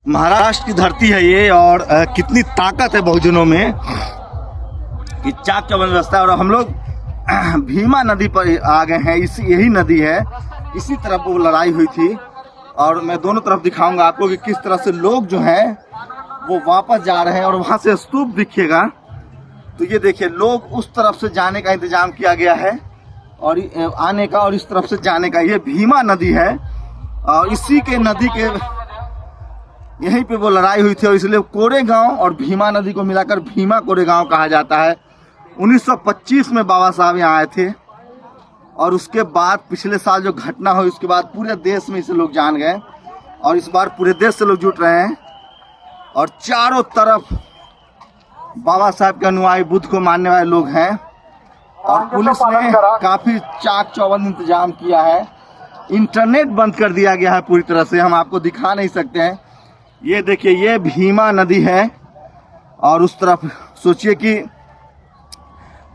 महाराष्ट्र की धरती है ये और कितनी ताकत है बहुजनों में कि चाक चौबंद व्यवस्था। और हम लोग भीमा नदी पर आ गए हैं। यही नदी है, इसी तरफ वो लड़ाई हुई थी और मैं दोनों तरफ दिखाऊंगा आपको कि किस तरह से लोग जो हैं वो वापस जा रहे हैं। और वहाँ से स्तूप दिखेगा तो ये देखिए, लोग उस तरफ से जाने का इंतजाम किया गया है और आने का और इस तरफ से जाने का। ये भीमा नदी है और इसी के नदी के यहीं पे वो लड़ाई हुई थी और इसलिए कोरेगांव और भीमा नदी को मिलाकर भीमा कोरेगांव कहा जाता है। 1925 में बाबा साहब यहाँ आए थे और उसके बाद पिछले साल जो घटना हुई उसके बाद पूरे देश में इसे लोग जान गए और इस बार पूरे देश से लोग जुट रहे हैं और चारों तरफ बाबा साहब के अनुयायी, बुद्ध को मानने वाले लोग हैं और पुलिस ने काफ़ी चाक चौबंद इंतजाम किया है। इंटरनेट बंद कर दिया गया है पूरी तरह से, हम आपको दिखा नहीं सकते हैं। ये देखिए, ये भीमा नदी है और उस तरफ सोचिए कि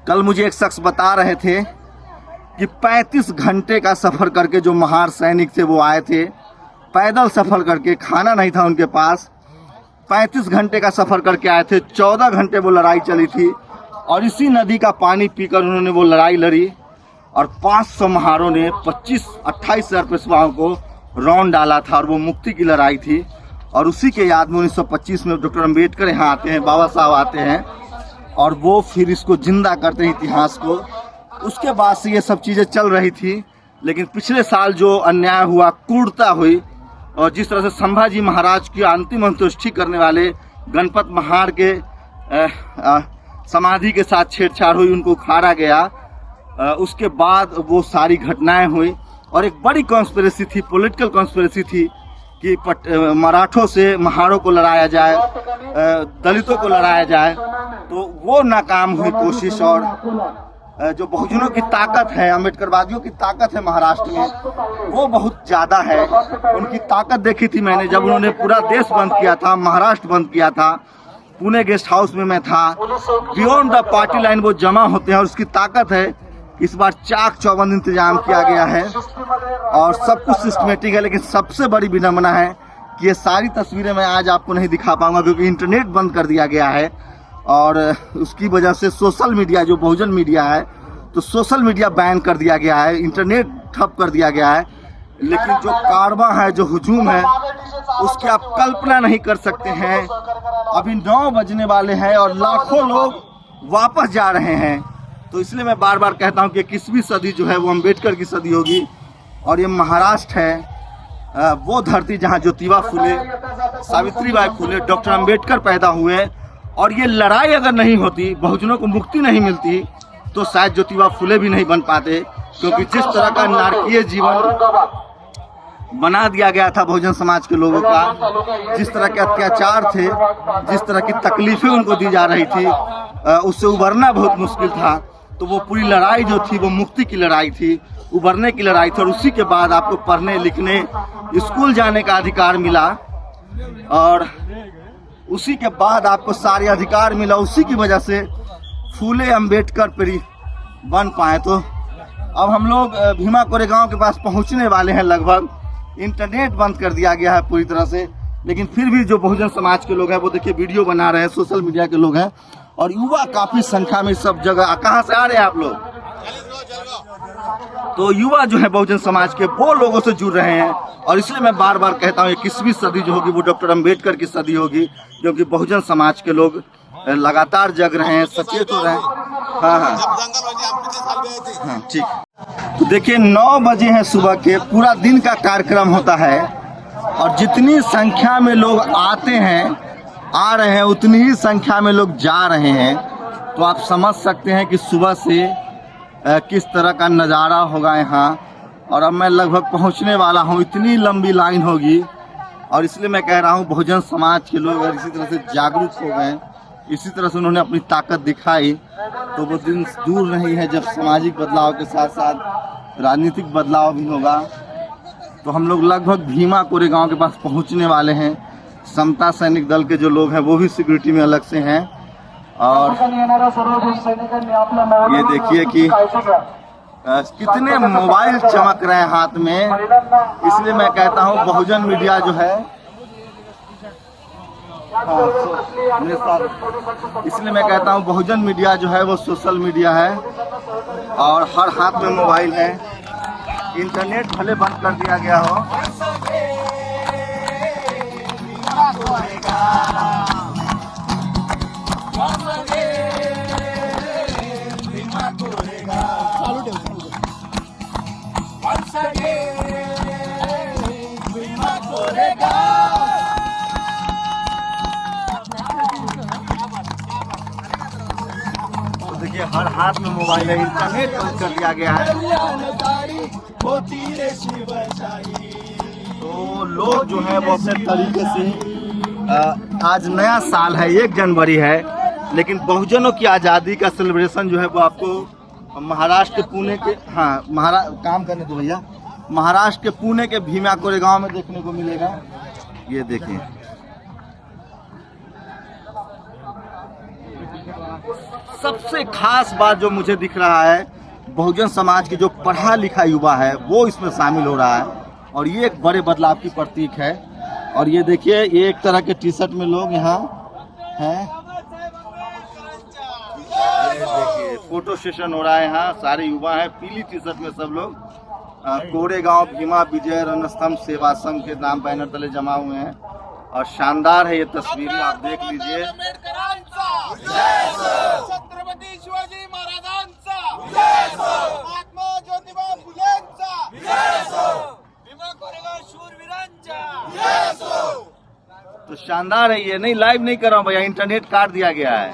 कल मुझे एक शख्स बता रहे थे कि 35 घंटे का सफ़र करके जो महार सैनिक थे वो आए थे, पैदल सफ़र करके, खाना नहीं था उनके पास। 35 घंटे का सफ़र करके आए थे, 14 घंटे वो लड़ाई चली थी और इसी नदी का पानी पीकर उन्होंने वो लड़ाई लड़ी और 500 महारों ने 28,000 पेशवाओं को रौंद डाला था और वो मुक्ति की लड़ाई थी। और उसी के याद में 1925 में डॉक्टर अम्बेडकर यहाँ आते हैं, बाबा साहब आते हैं और वो फिर इसको जिंदा करते हैं, इतिहास को। उसके बाद से ये सब चीज़ें चल रही थी, लेकिन पिछले साल जो अन्याय हुआ, क्रूरता हुई और जिस तरह से संभाजी महाराज की अंतिम अंत्येष्टि करने वाले गणपत महार के समाधि के साथ छेड़छाड़ हुई, उनको उखाड़ा गया, उसके बाद वो सारी घटनाएं हुई और एक बड़ी कॉन्स्पिरेसी थी, पॉलिटिकल कॉन्स्पिरेसी थी कि मराठों से महारों को लड़ाया जाए, दलितों को लड़ाया जाए। तो वो नाकाम हुई कोशिश और जो बहुजनों की ताकत है, अम्बेडकरवादियों की ताकत है महाराष्ट्र में, वो बहुत ज़्यादा है। उनकी ताकत देखी थी मैंने जब उन्होंने पूरा देश बंद किया था, महाराष्ट्र बंद किया था। पुणे गेस्ट हाउस में मैं था, बियॉन्ड द पार्टी लाइन वो जमा होते हैं और उसकी ताकत है। इस बार चाक चौबंद इंतजाम किया गया है और सब कुछ सिस्टमेटिक है, लेकिन सबसे बड़ी विडंबना है कि ये सारी तस्वीरें मैं आज आपको नहीं दिखा पाऊंगा क्योंकि इंटरनेट बंद कर दिया गया है और उसकी वजह से सोशल मीडिया, जो बहुजन मीडिया है, तो सोशल मीडिया बैन कर दिया गया है, इंटरनेट ठप कर दिया गया है। लेकिन जो कारवा है, जो हुजूम है, उसकी आप कल्पना नहीं कर सकते हैं। अभी 9 बजने वाले हैं और लाखों लोग वापस जा रहे हैं। तो इसलिए मैं बार बार कहता हूं कि 21वीं सदी जो है वो अम्बेडकर की सदी होगी और ये महाराष्ट्र है वो धरती जहां ज्योतिबा फुले, सावित्रीबाई फुले, डॉक्टर अम्बेडकर पैदा हुए। और ये लड़ाई अगर नहीं होती, बहुजनों को मुक्ति नहीं मिलती, तो शायद ज्योतिबा फुले भी नहीं बन पाते। क्योंकि जिस तरह का नारकीय जीवन बना दिया गया था बहुजन समाज के लोगों का, जिस तरह के अत्याचार थे, जिस तरह की तकलीफें उनको दी जा रही थी, उससे उबरना बहुत मुश्किल था। तो वो पूरी लड़ाई जो थी वो मुक्ति की लड़ाई थी, उबरने की लड़ाई थी। और उसी के बाद आपको पढ़ने लिखने, स्कूल जाने का अधिकार मिला और उसी के बाद आपको सारे अधिकार मिला। उसी की वजह से फूले अम्बेडकर पर बन पाए। तो अब हम लोग भीमा कोरेगांव के पास पहुंचने वाले हैं लगभग। इंटरनेट बंद कर दिया गया है पूरी तरह से, लेकिन फिर भी जो बहुजन समाज के लोग हैं वो देखिए वीडियो बना रहे हैं, सोशल मीडिया के लोग हैं और युवा काफ़ी संख्या में सब जगह। कहाँ से आ रहे हैं आप लोग? तो युवा जो है बहुजन समाज के, वो लोगों से जुड़ रहे हैं और इसलिए मैं बार बार कहता हूँ 21वीं सदी जो होगी वो डॉक्टर अम्बेडकर की सदी होगी, क्योंकि बहुजन समाज के लोग लगातार जग रहे हैं, सचेत हो रहे हैं। हाँ ठीक। तो देखिए 9 बजे हैं सुबह के, पूरा दिन का कार्यक्रम होता है और जितनी संख्या में लोग आते हैं, आ रहे हैं, उतनी ही संख्या में लोग जा रहे हैं। तो आप समझ सकते हैं कि सुबह से किस तरह का नज़ारा होगा यहाँ। और अब मैं लगभग पहुँचने वाला हूँ, इतनी लंबी लाइन होगी और इसलिए मैं कह रहा हूँ बहुजन समाज के लोग अगर इसी तरह से जागरूक हो गए, इसी तरह से उन्होंने अपनी ताकत दिखाई, तो वो दिन दूर नहीं है जब सामाजिक बदलाव के साथ साथ राजनीतिक बदलाव भी होगा। तो हम लोग लगभग भीमा कोरेगांव के पास पहुंचने वाले हैं। समता सैनिक दल के जो लोग हैं वो भी सिक्योरिटी में अलग से हैं और ये देखिए कि कितने मोबाइल चमक रहे हैं हाथ में। इसलिए मैं कहता हूँ बहुजन मीडिया जो है मेरे साथ, इसलिए मैं कहता हूँ बहुजन मीडिया जो है वो सोशल मीडिया है और हर हाथ में मोबाइल है। इंटरनेट भले बंद कर दिया गया हो, देखिए हर हाथ में मोबाइल है, इंटरनेट बंद कर दिया गया है। तो लोग जो है वो अपने तरीके से, आज नया साल है, 1 जनवरी है, लेकिन बहुजनों की आज़ादी का सेलिब्रेशन जो है वो आपको महाराष्ट्र के पुणे के, हाँ काम करने दो भैया, महाराष्ट्र के पुणे के भीमा कोरेगांव में देखने को मिलेगा। ये देखिए सबसे खास बात जो मुझे दिख रहा है, बहुजन समाज के जो पढ़ा लिखा युवा है वो इसमें शामिल हो रहा है और ये एक बड़े बदलाव की प्रतीक है। और ये देखिए ये एक तरह के टी शर्ट में लोग यहाँ हैं, देखिए फोटो सेशन हो रहा है, यहाँ सारे युवा हैं पीली टी शर्ट में सब लोग। कोरेगांव भीमा विजय रणस्तंभ सेवा संघ के नाम बैनर तले जमा हुए हैं और शानदार है ये तस्वीरें, आप देख लीजिए। छत्रपती शिवाजी महाराजांचा, महात्मा ज्योतिबा फुलेंचा, भीमा कोरेगाव शूरवीरांचा। तो शानदार है ये, नहीं लाइव नहीं कर रहा हूँ भैया, इंटरनेट काट दिया गया है।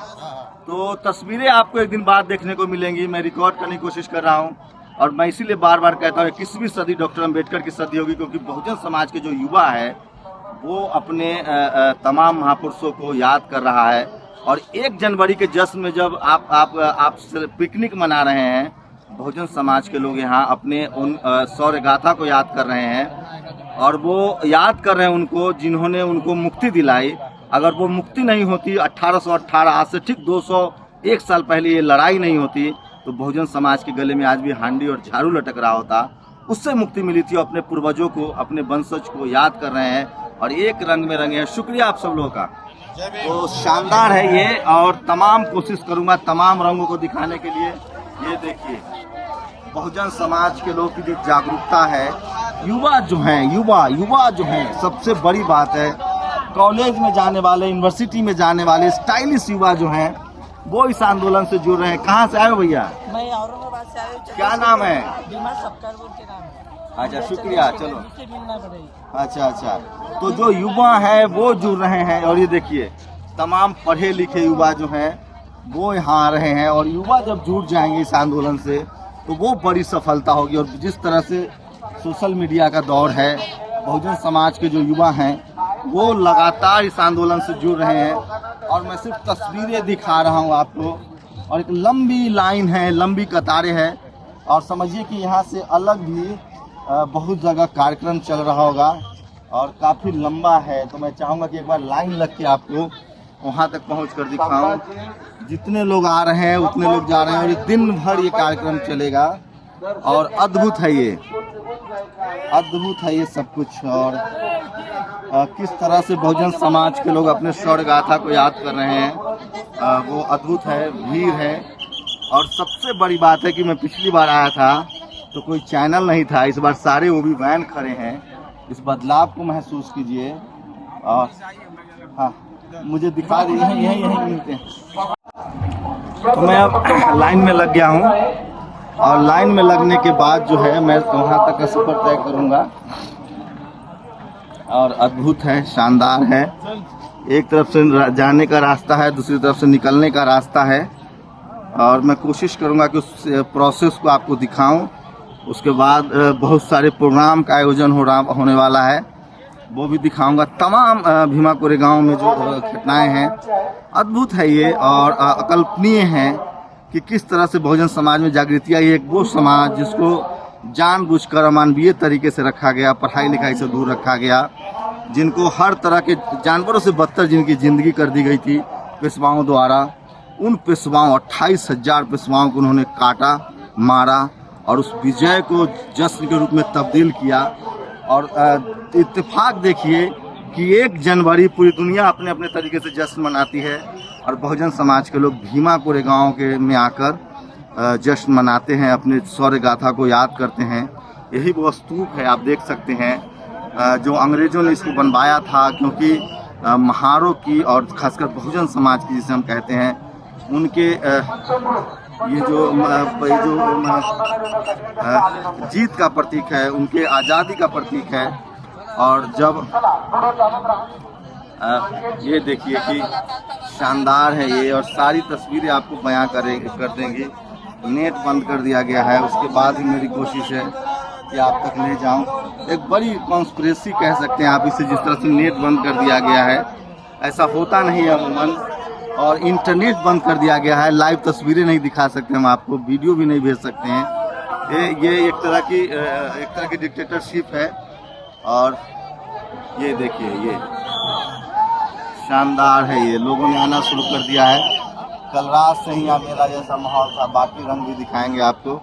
तो तस्वीरें आपको एक दिन बाद देखने को मिलेंगी, मैं रिकॉर्ड करने की कोशिश कर रहा हूँ और मैं इसीलिए बार बार कहता हूँ 21वीं सदी डॉक्टर अम्बेडकर की सदी होगी, क्योंकि बहुजन समाज के जो युवा है वो अपने तमाम महापुरुषों को याद कर रहा है। और 1 जनवरी के जश्न में जब आप पिकनिक मना रहे हैं, बहुजन समाज के लोग यहाँ अपने उन शौर्य गाथा को याद कर रहे हैं और वो याद कर रहे हैं उनको जिन्होंने उनको मुक्ति दिलाई। अगर वो मुक्ति नहीं होती 1818, आज से ठीक 201 साल पहले ये लड़ाई नहीं होती, तो बहुजन समाज के गले में आज भी हांडी और झाड़ू लटक रहा होता। उससे मुक्ति मिली थी, अपने पूर्वजों को, अपने वंशज को याद कर रहे हैं और एक रंग में रंगे हैं। शुक्रिया आप सब लोगों का। तो शानदार है ये और तमाम कोशिश करूंगा तमाम रंगों को दिखाने के लिए। ये देखिए बहुजन समाज के लोग की जो जागरूकता है, युवा जो हैं सबसे बड़ी बात है, कॉलेज में जाने वाले, यूनिवर्सिटी में जाने वाले स्टाइलिश युवा जो हैं वो इस आंदोलन से जुड़ रहे हैं। कहाँ से आए हो भैया? मैं औरंगाबाद से आया हूँ। क्या नाम है? बीमा सबकर के नाम है। अच्छा शुक्रिया, चलो मिलना पड़ेगा। अच्छा तो जो युवा है वो जुड़ रहे हैं और ये देखिए तमाम पढ़े लिखे युवा जो हैं वो यहाँ आ रहे हैं और युवा जब जुड़ जाएंगे इस आंदोलन से तो वो बड़ी सफलता होगी। और जिस तरह से सोशल मीडिया का दौर है, बहुजन समाज के जो युवा हैं वो लगातार इस आंदोलन से जुड़ रहे हैं और मैं सिर्फ तस्वीरें दिखा रहा हूँ आपको। और एक लंबी लाइन है, लंबी कतारें हैं और समझिए कि यहाँ से अलग भी बहुत जगह कार्यक्रम चल रहा होगा और काफ़ी लंबा है। तो मैं चाहूँगा कि एक बार लाइन लग के आपको वहाँ तक पहुँच कर दिखाऊँ। जितने लोग आ रहे हैं उतने लोग जा रहे हैं और ये दिन भर ये कार्यक्रम चलेगा और अद्भुत है ये सब कुछ। और किस तरह से बहुजन समाज के लोग अपने शौर्य गाथा को याद कर रहे हैं वो अद्भुत है, भीड़ है। और सबसे बड़ी बात है कि मैं पिछली बार आया था तो कोई चैनल नहीं था, इस बार सारे वो भी वैन खड़े हैं। इस बदलाव को महसूस कीजिए और हाँ मुझे दिखा दीजिए, यहीं मिलते हैं। तो मैं अब लाइन में लग गया हूँ और लाइन में लगने के बाद जो है मैं वहाँ तक का सफ़र तय करूँगा। और अद्भुत है, शानदार है। एक तरफ से जाने का रास्ता है, दूसरी तरफ से निकलने का रास्ता है और मैं कोशिश करूँगा कि उस प्रोसेस को आपको दिखाऊं। उसके बाद बहुत सारे प्रोग्राम का आयोजन होने वाला है, वो भी दिखाऊंगा। तमाम भीमा कोरेगांव में जो घटनाएं हैं अद्भुत है ये और अकल्पनीय है कि किस तरह से बहुजन समाज में जागृति आई। एक वो समाज जिसको जानबूझकर अमानवीय तरीके से रखा गया, पढ़ाई लिखाई से दूर रखा गया, जिनको हर तरह के जानवरों से बदतर जिनकी ज़िंदगी कर दी गई थी पेशवाओं द्वारा। उन पेशवाओं 28,000 पेशवाओं को उन्होंने काटा, मारा और उस विजय को जश्न के रूप में तब्दील किया। और इत्तेफाक देखिए कि 1 जनवरी पूरी दुनिया अपने अपने तरीके से जश्न मनाती है और बहुजन समाज के लोग भीमा कोरेगांव के में आकर जश्न मनाते हैं, अपने शौर्य गाथा को याद करते हैं। यही वो स्तूप है, आप देख सकते हैं, जो अंग्रेज़ों ने इसको बनवाया था, क्योंकि महारों की और खासकर बहुजन समाज की जिसे हम कहते हैं, उनके ये जो जीत का प्रतीक है, उनके आज़ादी का प्रतीक है। और जब ये देखिए कि शानदार है ये, और सारी तस्वीरें आपको बयां कर देंगे। नेट बंद कर दिया गया है, उसके बाद ही मेरी कोशिश है कि आप तक ले जाऊं। एक बड़ी कॉन्स्पिरेसी कह सकते हैं आप इसे, जिस तरह से नेट बंद कर दिया गया है, ऐसा होता नहीं है अमूमन। और इंटरनेट बंद कर दिया गया है, लाइव तस्वीरें नहीं दिखा सकते हम आपको, वीडियो भी नहीं भेज सकते हैं। ये एक तरह की डिक्टेटरशिप है। और ये देखिए, ये शानदार है, ये लोगों ने आना शुरू कर दिया है। कल रात से ही यहाँ मेला जैसा माहौल था, बाकी रंग भी दिखाएंगे आपको।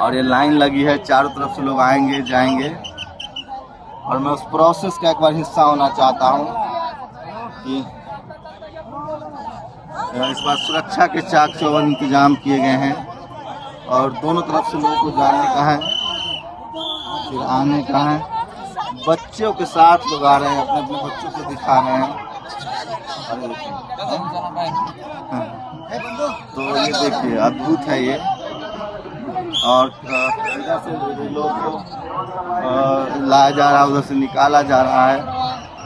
और ये लाइन लगी है, चारों तरफ से लोग आएंगे जाएंगे। और मैं उस प्रोसेस का एक बार हिस्सा होना चाहता हूँ कि इस बार सुरक्षा के चाक चौबंद इंतजाम किए गए हैं और दोनों तरफ से लोगों को जाने का है, फिर आने का है। बच्चों के साथ लोग आ रहे हैं, अपने अपने बच्चों को दिखा रहे हैं। तो ये देखिए, अद्भुत है ये। और इधर से लोग को लाया जा रहा है, उधर से निकाला जा रहा है।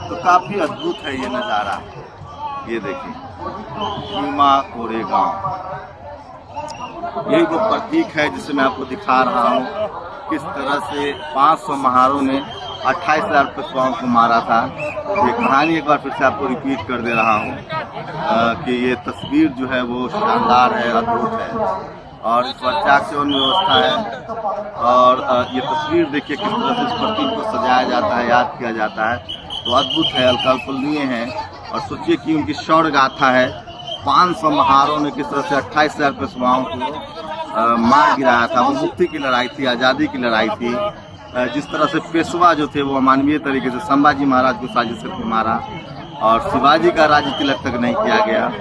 तो काफ़ी अद्भुत है ये नज़ारा। ये देखिए, भीमा कोरेगांव, यही वो प्रतीक है जिसे मैं आपको दिखा रहा हूँ। किस तरह से 500 महारों ने 28,000 पेशवाओं को मारा था। ये कहानी एक बार फिर से आपको रिपीट कर दे रहा हूँ कि ये तस्वीर जो है वो शानदार है, अद्भुत है। और इस पर चाक चौबंद व्यवस्था है। और ये तस्वीर देखिए किस तरह से इस प्रतीक को सजाया जाता है, याद किया जाता है। तो अद्भुत है, अकल्पनीय है। और सोचिए कि उनकी शौर्य गाथा है। 500 महारों ने किस तरह से 28,000 पेशवाओं को मार गिराया था। वो मुक्ति की लड़ाई थी, आज़ादी की लड़ाई थी। जिस तरह से पेशवा जो थे वो अमानवीय तरीके से संभाजी महाराज को साजिश करके मारा, और शिवाजी का राज्य तिलक तक नहीं किया गया।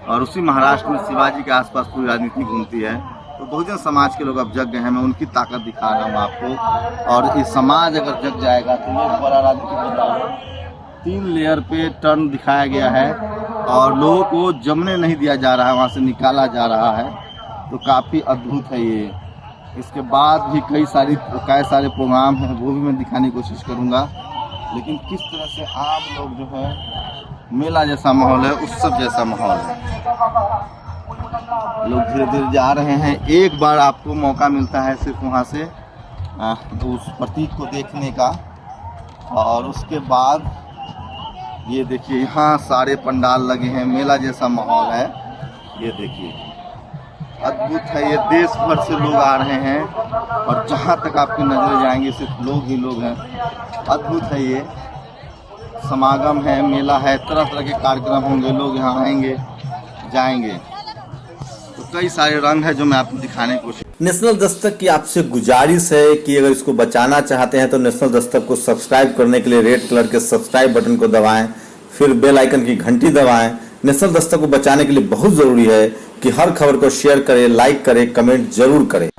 और उसी महाराष्ट्र में शिवाजी के आसपास पूरी राजनीति घूमती है। तो बहुजन समाज के लोग अब जग गए हैं, मैं उनकी ताकत दिखा रहा हूँ आपको। और ये समाज अगर जग जाएगा तो ये बड़ा राजनीतिक बदलाव है। 3 लेयर पे टर्न दिखाया गया है और लोगों को जमने नहीं दिया जा रहा है, वहाँ से निकाला जा रहा है। तो काफ़ी अद्भुत है ये। इसके बाद भी कई सारे प्रोग्राम हैं, वो भी मैं दिखाने की कोशिश करूँगा। लेकिन किस तरह से आम लोग जो है, मेला जैसा माहौल है, उत्सव जैसा माहौल है। लोग धीरे धीरे जा रहे हैं। एक बार आपको मौका मिलता है सिर्फ वहाँ से उस प्रतीक को देखने का। और उसके बाद ये देखिए, यहाँ सारे पंडाल लगे हैं, मेला जैसा माहौल है। ये देखिए, अद्भुत है ये। देश भर से लोग आ रहे हैं और जहाँ तक आपकी नजरें जाएंगी सिर्फ लोग ही लोग हैं। अद्भुत है ये। समागम है, मेला है, तरह तरह के कार्यक्रम होंगे, लोग यहाँ आएंगे जाएंगे। तो कई सारे रंग है जो मैं आपको दिखाने की कोशिश। नेशनल दस्तक की आपसे गुजारिश है कि अगर इसको बचाना चाहते हैं तो नेशनल दस्तक को सब्सक्राइब करने के लिए रेड कलर के सब्सक्राइब बटन को दबाएं, फिर बेल आइकन की घंटी दबाएं। नेशनल दस्तक को बचाने के लिए बहुत जरूरी है कि हर खबर को शेयर करें, लाइक करें, कमेंट जरूर करें।